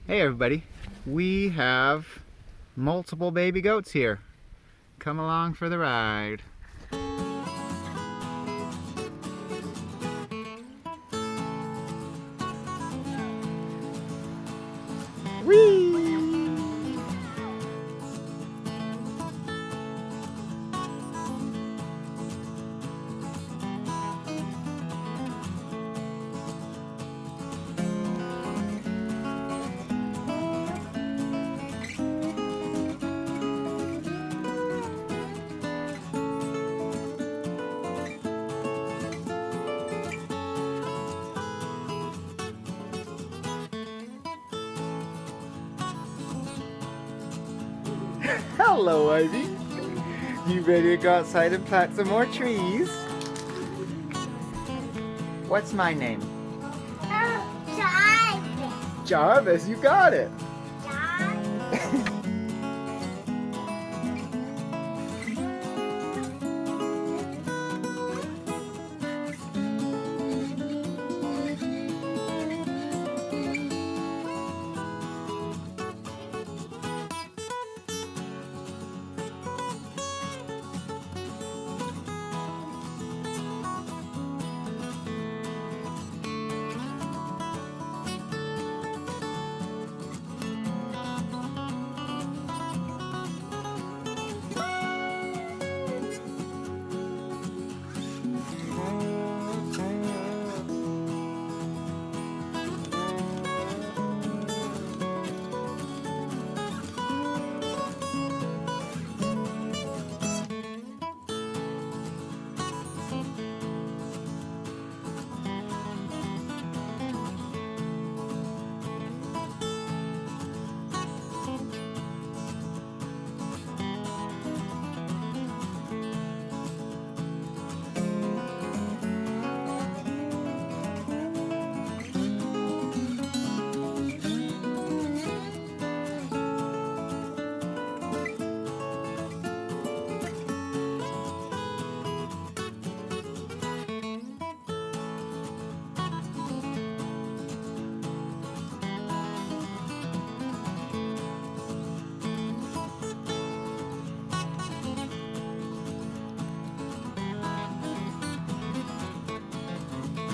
Hey everybody, we have multiple baby goats here. Come along for the ride. Whee! Hello, Ivy. You ready to go outside and plant some more trees? What's my name? Jarvis. Jarvis, you got it. Jarvis.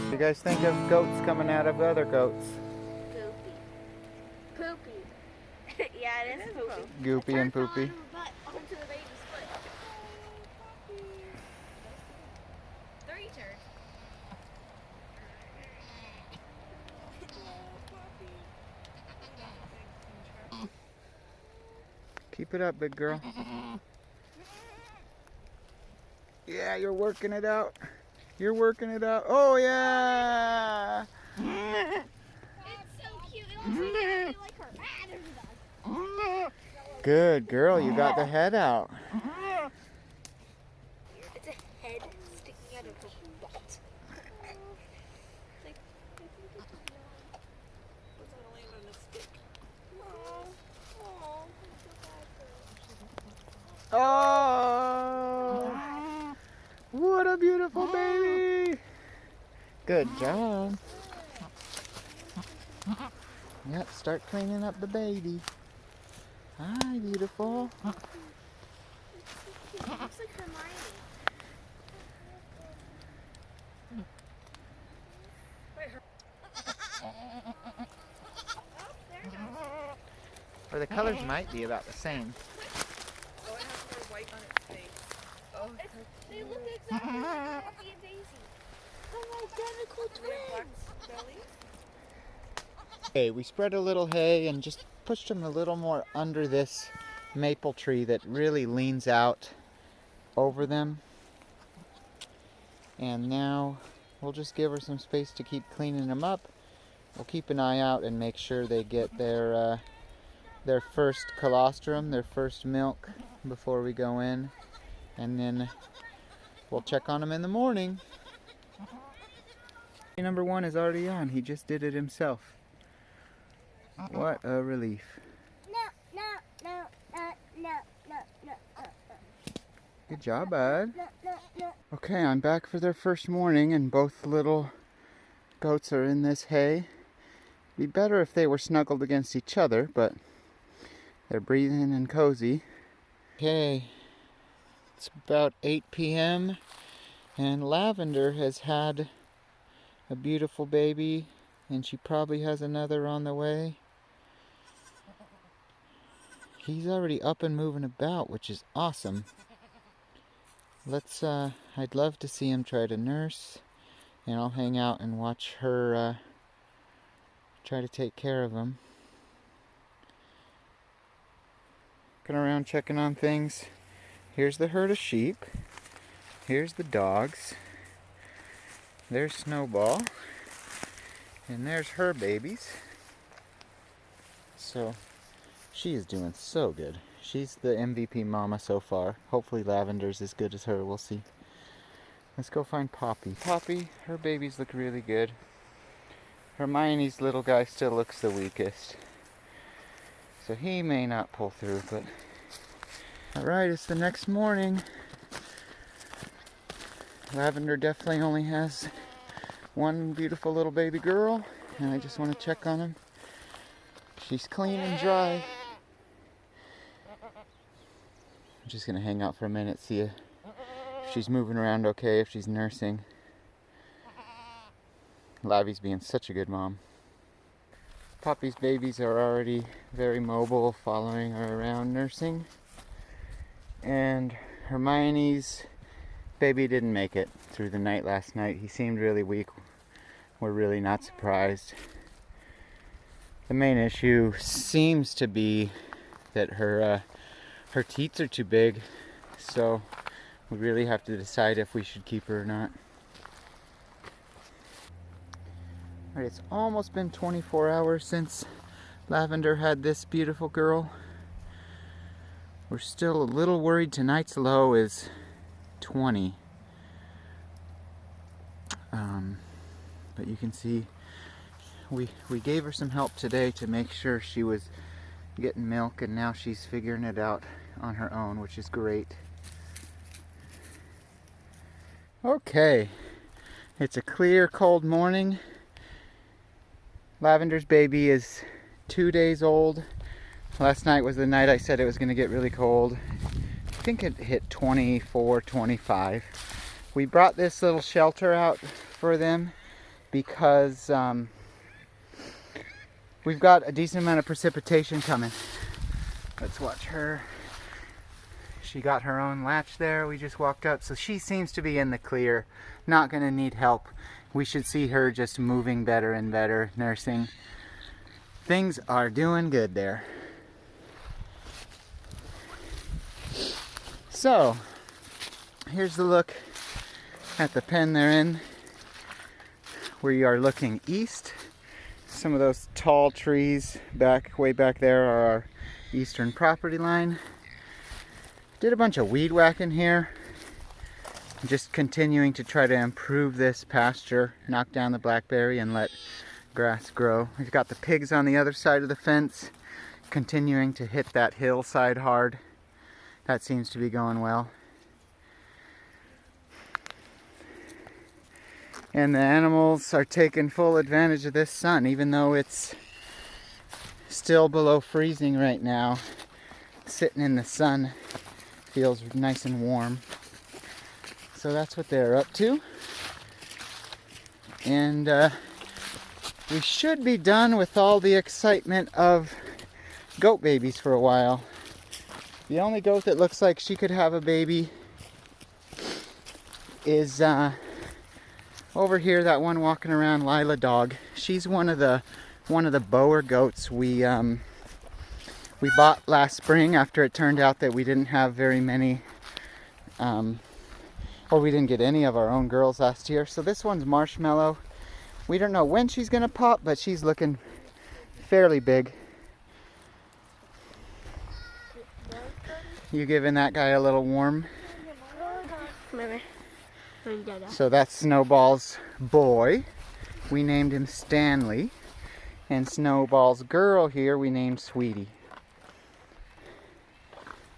What do you guys think of goats coming out of other goats? Poopy. Poopy. Yeah, it is poopy. Goopy and poopy. Onto the baby's foot. Three turns. Keep it up, big girl. Yeah, you're working it out. You're working it out. Oh, yeah! It's so cute. It looks exactly like her. Ah, there's a dog. Good girl, you got the head out. It's a head sticking out of her butt. It's like, I think it's gonna land on a stick. Oh, I'm so bad for her. Oh! What a beautiful baby! Good job. Yep, start cleaning up the baby. Hi, beautiful. It looks like Hermione. Or the colors might be about the same. Oh, it has more white on its face. Oh, They look exactly like Poppy and Daisy. They're identical twins. belly. Okay, we spread a little hay and just pushed them a little more under this maple tree that really leans out over them. And now we'll just give her some space to keep cleaning them up. We'll keep an eye out and make sure they get their first colostrum, their first milk, before we go in. And then we'll check on them in the morning. Number 1 is already on. He just did it himself. What a relief. No. Good job, bud. Okay, I'm back for their first morning, and both little goats are in this hay. Be better if they were snuggled against each other, but they're breathing and cozy. Okay, it's about 8 p.m. and Lavender has had a beautiful baby, and she probably has another on the way. He's already up and moving about, which is awesome. I'd love to see him try to nurse, and I'll hang out and watch her try to take care of him. Looking around, checking on things. Here's the herd of sheep. Here's the dogs. There's Snowball. And there's her babies. So, she is doing so good. She's the MVP mama so far. Hopefully Lavender's as good as her. We'll see. Let's go find Poppy. Poppy, her babies look really good. Hermione's little guy still looks the weakest. So he may not pull through, but... Alright, it's the next morning. Lavender definitely only has one beautiful little baby girl, and I just want to check on him. She's clean and dry. I'm just going to hang out for a minute, see if she's moving around okay, if she's nursing. Lavi's being such a good mom. Poppy's babies are already very mobile, following her around nursing. And Hermione's baby didn't make it through the night last night. He seemed really weak. We're really not surprised. The main issue seems to be that her teats are too big, so we really have to decide if we should keep her or not. Alright, it's almost been 24 hours since Lavender had this beautiful girl. We're still a little worried. Tonight's low is 20. But you can see we gave her some help today to make sure she was getting milk, and now she's figuring it out on her own, which is great. Okay, it's a clear, cold morning. Lavender's baby is 2 days old. Last night was the night I said it was going to get really cold. I think it hit 24, 25. We brought this little shelter out for them because we've got a decent amount of precipitation coming. Let's watch her. She got her own latch there. We just walked up, so she seems to be in the clear. Not going to need help. We should see her just moving better and better, nursing. Things are doing good there. So, here's the look at the pen they're in. We are looking east. Some of those tall trees way back there are our eastern property line. Did a bunch of weed whacking here. Just continuing to try to improve this pasture, knock down the blackberry and let grass grow. We've got the pigs on the other side of the fence, continuing to hit that hillside hard. That seems to be going well. And the animals are taking full advantage of this sun, even though it's still below freezing right now. Sitting in the sun feels nice and warm. So that's what they're up to. And we should be done with all the excitement of goat babies for a while. The only goat that looks like she could have a baby is over here, that one walking around, Lila dog. She's one of the Boer goats we bought last spring after it turned out that we didn't have very many or we didn't get any of our own girls last year. So this one's Marshmallow. We don't know when she's gonna pop, but she's looking fairly big. You giving that guy a little warm? So that's Snowball's boy. We named him Stanley. And Snowball's girl here we named Sweetie.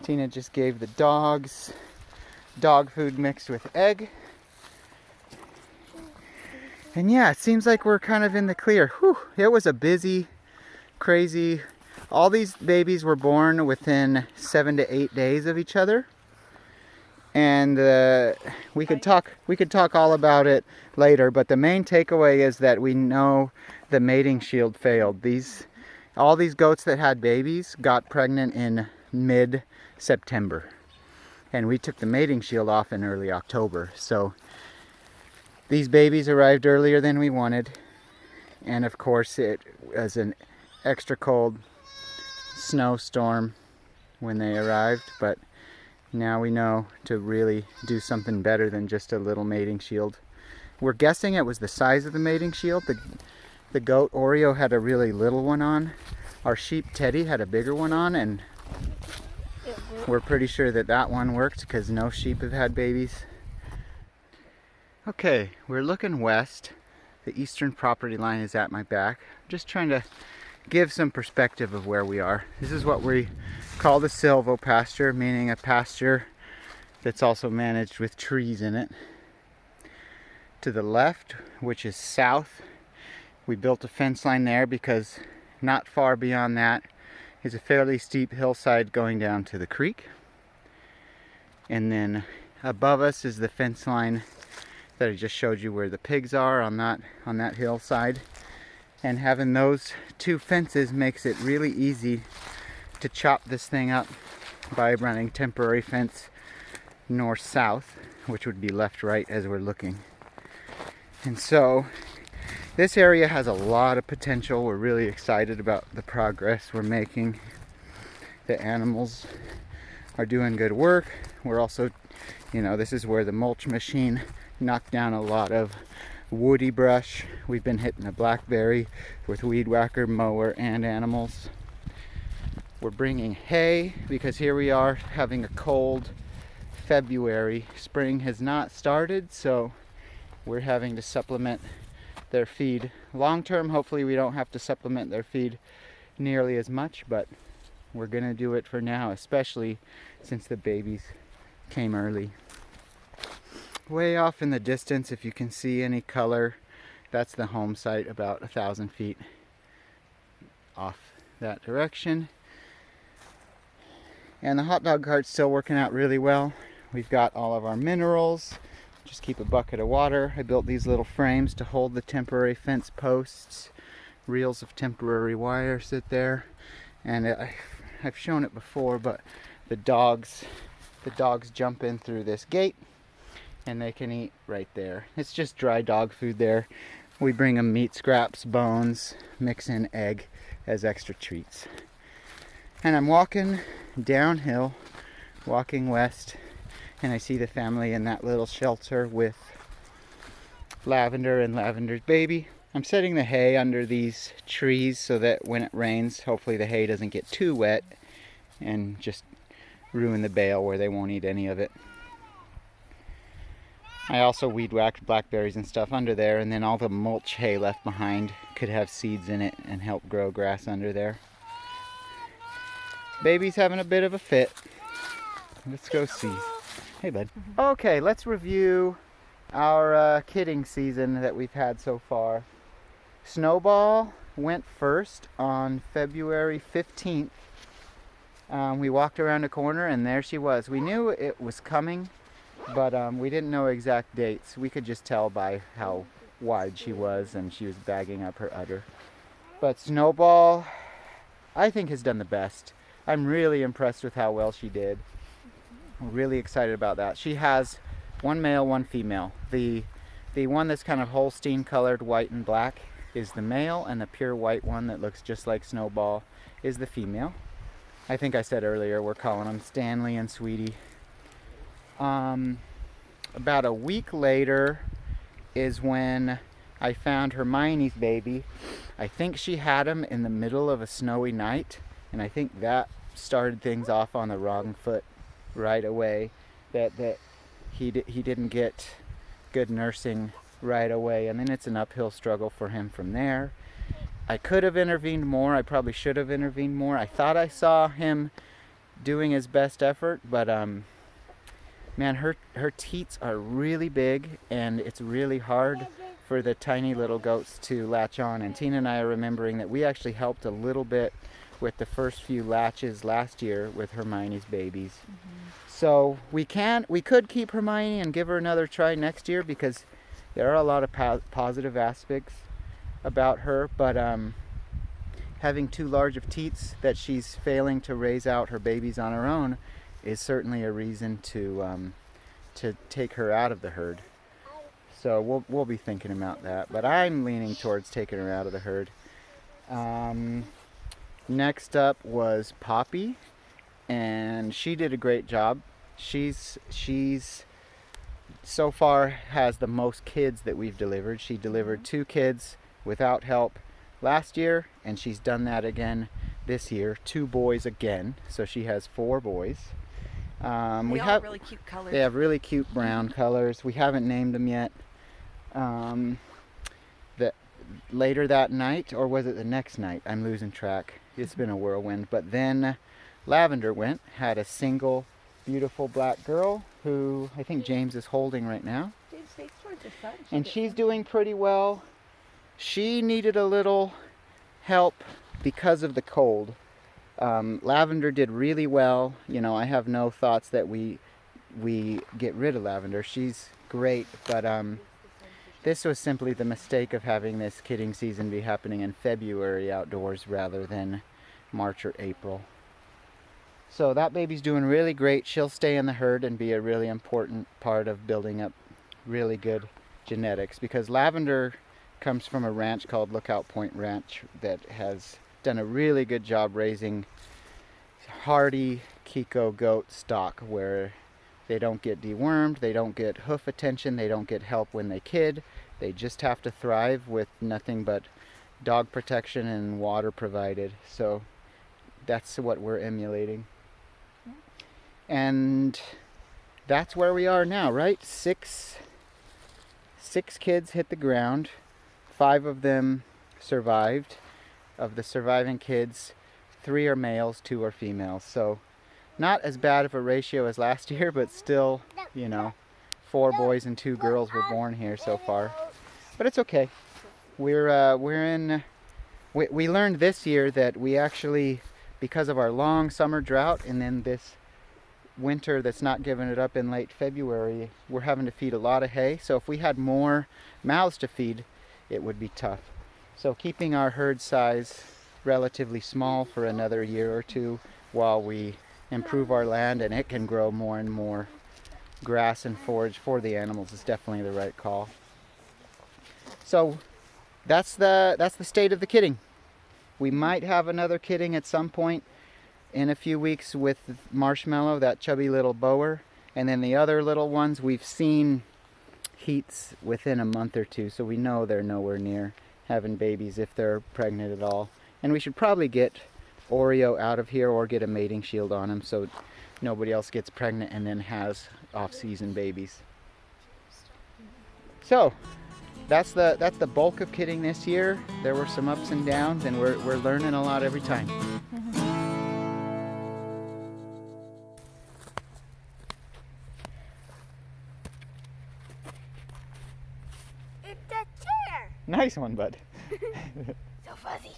Tina just gave the dogs dog food mixed with egg. And yeah, it seems like we're kind of in the clear. Whew, it was a busy, crazy. All these babies were born within 7 to 8 days of each other. And we could talk all about it later, but the main takeaway is that we know the mating shield failed. All these goats that had babies got pregnant in mid-September, and we took the mating shield off in early October. So these babies arrived earlier than we wanted, and of course it was an extra cold snowstorm when they arrived, but now we know to really do something better than just a little mating shield. We're guessing it was the size of the mating shield. The goat Oreo had a really little one on. Our sheep Teddy had a bigger one on, and we're pretty sure that that one worked because no sheep have had babies. Okay, we're looking west. The eastern property line is at my back. I'm just trying to give some perspective of where we are. This is what we call the silvo pasture, meaning a pasture that's also managed with trees in it. To the left, which is south, we built a fence line there because not far beyond that is a fairly steep hillside going down to the creek. And then above us is the fence line that I just showed you where the pigs are on that hillside. And having those two fences makes it really easy to chop this thing up by running temporary fence north-south, which would be left-right as we're looking. And so this area has a lot of potential. We're really excited about the progress we're making. The animals are doing good work. We're also, this is where the mulch machine knocked down a lot of woody brush. We've been hitting the blackberry with weed whacker, mower, and animals. We're bringing hay because here we are having a cold February. Spring has not started, so we're having to supplement their feed. Long term, hopefully we don't have to supplement their feed nearly as much, but we're gonna do it for now, especially since the babies came early. Way off in the distance, if you can see any color, that's the home site about 1,000 feet off that direction. And the hot dog cart's still working out really well. We've got all of our minerals. Just keep a bucket of water. I built these little frames to hold the temporary fence posts. Reels of temporary wire sit there. And I've shown it before, but the dogs jump in through this gate and they can eat right there. It's just dry dog food there. We bring them meat scraps, bones, mix in egg as extra treats. And I'm walking downhill, walking west, and I see the family in that little shelter with Lavender and Lavender's baby. I'm setting the hay under these trees so that when it rains, hopefully the hay doesn't get too wet and just ruin the bale where they won't eat any of it. I also weed whacked blackberries and stuff under there, and then all the mulch hay left behind could have seeds in it and help grow grass under there. Baby's having a bit of a fit. Let's go see. Hey, bud. Okay, let's review our kidding season that we've had so far. Snowball went first on February 15th. We walked around a corner and there she was. We knew it was coming, but we didn't know exact dates. We could just tell by how wide she was, and she was bagging up her udder. But Snowball, I think, has done the best. I'm really impressed with how well she did. I'm really excited about that. She has one male, one female. The one that's kind of Holstein colored white and black is the male, and the pure white one that looks just like Snowball is the female. I think I said earlier we're calling them Stanley and Sweetie. About a week later is when I found Hermione's baby. I think she had him in the middle of a snowy night, and I think that started things off on the wrong foot right away. That he didn't get good nursing right away, and then it's an uphill struggle for him from there. I could have intervened more. I probably should have intervened more. I thought I saw him doing his best effort, but man, her teats are really big, and it's really hard for the tiny little goats to latch on. And Tina and I are remembering that we actually helped a little bit with the first few latches last year with Hermione's babies. So we could keep Hermione and give her another try next year, because there are a lot of positive aspects about her, but having too large of teats that she's failing to raise out her babies on her own is certainly a reason to take her out of the herd. So we'll be thinking about that, but I'm leaning towards taking her out of the herd. Next up was Poppy, and she did a great job. She's so far has the most kids that we've delivered. She delivered 2 kids without help last year, and she's done that again this year. 2 boys again, so she has 4 boys. They all have really cute colors. They have really cute brown colors. We haven't named them yet. Later that night, or was it the next night? I'm losing track. It's been a whirlwind. But then Lavender had a single beautiful black girl who I think James is holding right now. James face towards her son. And she's doing pretty well. She needed a little help because of the cold. Lavender did really well. You know, I have no thoughts that we get rid of Lavender. She's great, but this was simply the mistake of having this kidding season be happening in February outdoors rather than March or April. So that baby's doing really great. She'll stay in the herd and be a really important part of building up really good genetics, because Lavender comes from a ranch called Lookout Point Ranch that has done a really good job raising hardy Kiko goat stock, where they don't get dewormed, they don't get hoof attention, they don't get help when they kid. They just have to thrive with nothing but dog protection and water provided. So that's what we're emulating. And that's where we are now, right? Six kids hit the ground. 5 of them survived. Of the surviving kids, 3 are males, 2 are females. So not as bad of a ratio as last year, but still, you know, 4 boys and 2 girls were born here so far. But it's okay. We learned this year that we actually, because of our long summer drought and then this winter that's not giving it up in late February, we're having to feed a lot of hay. So if we had more mouths to feed, it would be tough. So keeping our herd size relatively small for another year or 2 while we improve our land and it can grow more and more grass and forage for the animals is definitely the right call. So that's the state of the kidding. We might have another kidding at some point in a few weeks with Marshmallow, that chubby little bower, and then the other little ones we've seen heats within a month or 2, so we know they're nowhere near having babies if they're pregnant at all. And we should probably get Oreo out of here or get a mating shield on him so nobody else gets pregnant and then has off-season babies. So that's the bulk of kidding this year. There were some ups and downs, and we're learning a lot every time. It's a chair. Nice one, bud. So fuzzy.